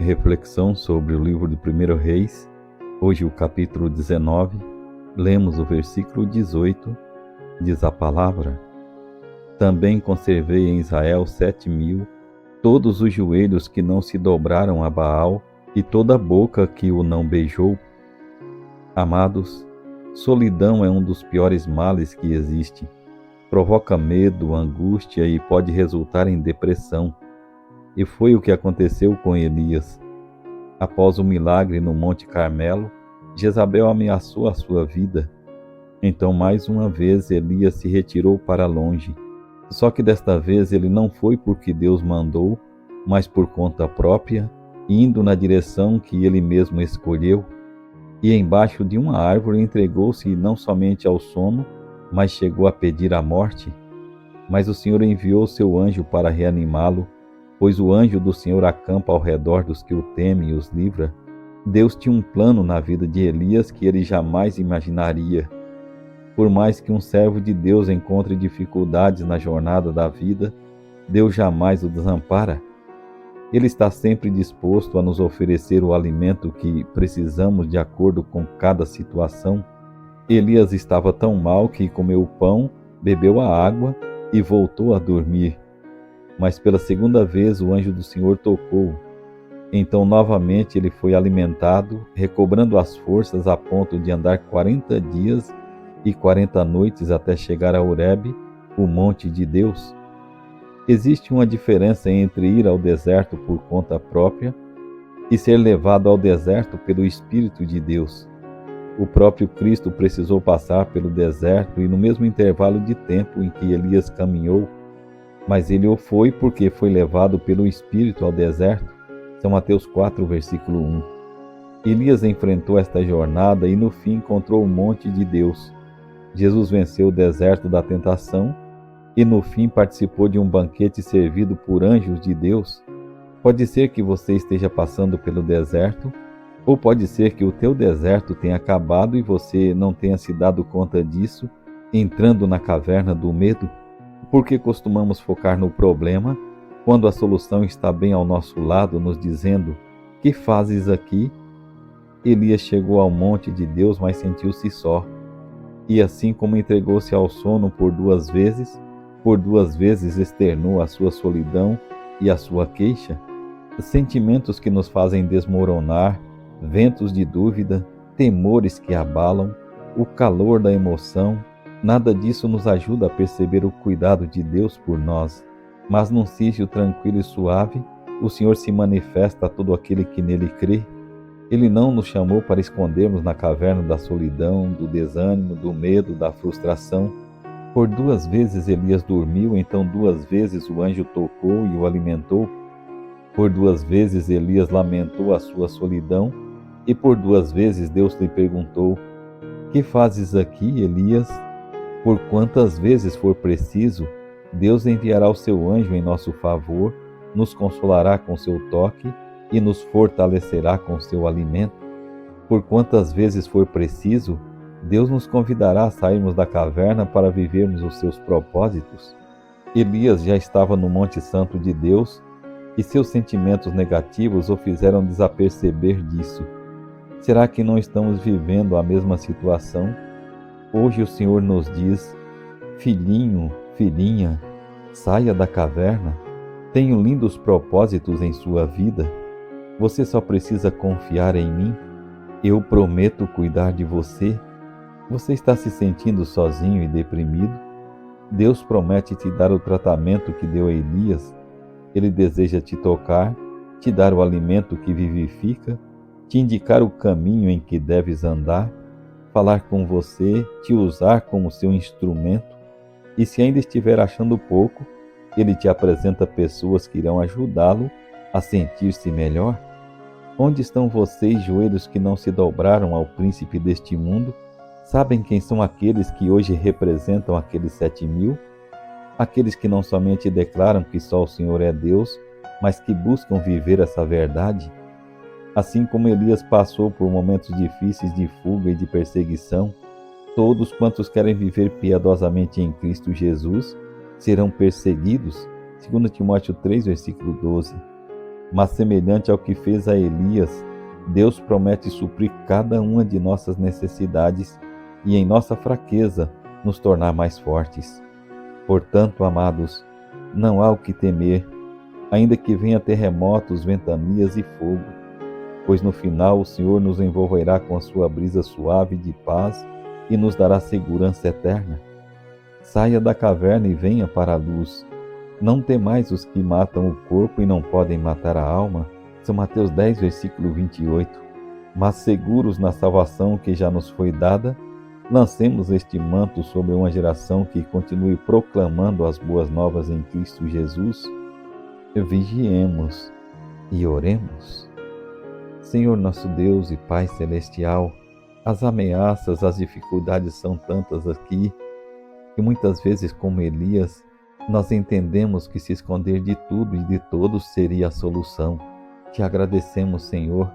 Reflexão sobre o livro de 1 Reis, hoje o capítulo 19, lemos o versículo 18, diz a palavra: Também conservei em Israel 7.000, todos os joelhos que não se dobraram a Baal e toda a boca que o não beijou. Amados, solidão é um dos piores males que existe. Provoca medo, angústia e pode resultar em depressão. E foi o que aconteceu com Elias. Após o milagre no Monte Carmelo, Jezabel ameaçou a sua vida. Então, mais uma vez, Elias se retirou para longe. Só que desta vez ele não foi porque Deus mandou, mas por conta própria, indo na direção que ele mesmo escolheu. E embaixo de uma árvore entregou-se não somente ao sono, mas chegou a pedir a morte. Mas o Senhor enviou seu anjo para reanimá-lo, pois o anjo do Senhor acampa ao redor dos que o temem e os livra. Deus tinha um plano na vida de Elias que ele jamais imaginaria. Por mais que um servo de Deus encontre dificuldades na jornada da vida, Deus jamais o desampara. Ele está sempre disposto a nos oferecer o alimento que precisamos de acordo com cada situação. Elias estava tão mal que comeu o pão, bebeu a água e voltou a dormir. Mas pela segunda vez o anjo do Senhor tocou. Então novamente ele foi alimentado, recobrando as forças a ponto de andar 40 dias e 40 noites até chegar a Horebe, o monte de Deus. Existe uma diferença entre ir ao deserto por conta própria e ser levado ao deserto pelo Espírito de Deus. O próprio Cristo precisou passar pelo deserto e no mesmo intervalo de tempo em que Elias caminhou, mas ele o foi porque foi levado pelo Espírito ao deserto. São Mateus 4, versículo 1. Elias enfrentou esta jornada e no fim encontrou o monte de Deus. Jesus venceu o deserto da tentação e no fim participou de um banquete servido por anjos de Deus. Pode ser que você esteja passando pelo deserto, ou pode ser que o teu deserto tenha acabado e você não tenha se dado conta disso, entrando na caverna do medo. Porque costumamos focar no problema, quando a solução está bem ao nosso lado, nos dizendo: que fazes aqui? Elias chegou ao monte de Deus, mas sentiu-se só. E assim como entregou-se ao sono por duas vezes externou a sua solidão e a sua queixa. Sentimentos que nos fazem desmoronar, ventos de dúvida, temores que abalam, o calor da emoção. Nada disso nos ajuda a perceber o cuidado de Deus por nós, mas num sítio tranquilo e suave, o Senhor se manifesta a todo aquele que nele crê. Ele não nos chamou para escondermos na caverna da solidão, do desânimo, do medo, da frustração. Por duas vezes Elias dormiu, então duas vezes o anjo tocou e o alimentou. Por duas vezes Elias lamentou a sua solidão, e por duas vezes Deus lhe perguntou: que fazes aqui, Elias? Por quantas vezes for preciso, Deus enviará o seu anjo em nosso favor, nos consolará com seu toque e nos fortalecerá com seu alimento. Por quantas vezes for preciso, Deus nos convidará a sairmos da caverna para vivermos os seus propósitos. Elias já estava no Monte Santo de Deus e seus sentimentos negativos o fizeram desaperceber disso. Será que não estamos vivendo a mesma situação? Hoje o Senhor nos diz: filhinho, filhinha, saia da caverna. Tenho lindos propósitos em sua vida. Você só precisa confiar em mim. Eu prometo cuidar de você. Você está se sentindo sozinho e deprimido? Deus promete te dar o tratamento que deu a Elias. Ele deseja te tocar, te dar o alimento que vivifica, te indicar o caminho em que deves andar, falar com você, te usar como seu instrumento. E se ainda estiver achando pouco, ele te apresenta pessoas que irão ajudá-lo a sentir-se melhor. Onde estão vocês, joelhos que não se dobraram ao príncipe deste mundo? Sabem quem são aqueles que hoje representam aqueles 7.000? Aqueles que não somente declaram que só o Senhor é Deus, mas que buscam viver essa verdade. Assim como Elias passou por momentos difíceis de fuga e de perseguição, todos quantos querem viver piedosamente em Cristo Jesus serão perseguidos, 2 Timóteo 3, versículo 12. mas semelhante ao que fez a Elias, Deus promete suprir cada uma de nossas necessidades e, em nossa fraqueza, nos tornar mais fortes. Portanto, amados, não há o que temer, ainda que venha terremotos, ventanias e fogo, pois no final o Senhor nos envolverá com a sua brisa suave de paz e nos dará segurança eterna. Saia da caverna e venha para a luz. Não temais os que matam o corpo e não podem matar a alma. São Mateus 10, versículo 28. Mas seguros na salvação que já nos foi dada, lancemos este manto sobre uma geração que continue proclamando as boas novas em Cristo Jesus. Vigiemos e oremos. Senhor nosso Deus e Pai Celestial, as ameaças, as dificuldades são tantas aqui, que muitas vezes, como Elias, nós entendemos que se esconder de tudo e de todos seria a solução. Te agradecemos, Senhor,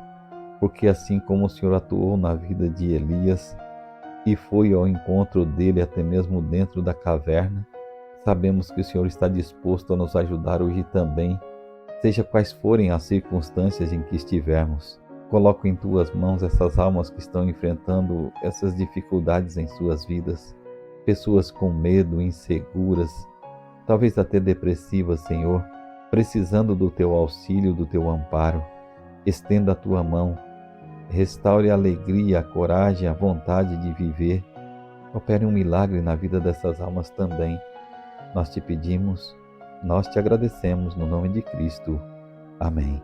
porque assim como o Senhor atuou na vida de Elias e foi ao encontro dele até mesmo dentro da caverna, sabemos que o Senhor está disposto a nos ajudar hoje também, seja quais forem as circunstâncias em que estivermos. Coloco em tuas mãos essas almas que estão enfrentando essas dificuldades em suas vidas, pessoas com medo, inseguras, talvez até depressivas, Senhor, precisando do teu auxílio, do teu amparo. Estenda a tua mão, restaure a alegria, a coragem, a vontade de viver. Opere um milagre na vida dessas almas também. Nós te pedimos, nós te agradecemos no nome de Cristo. Amém.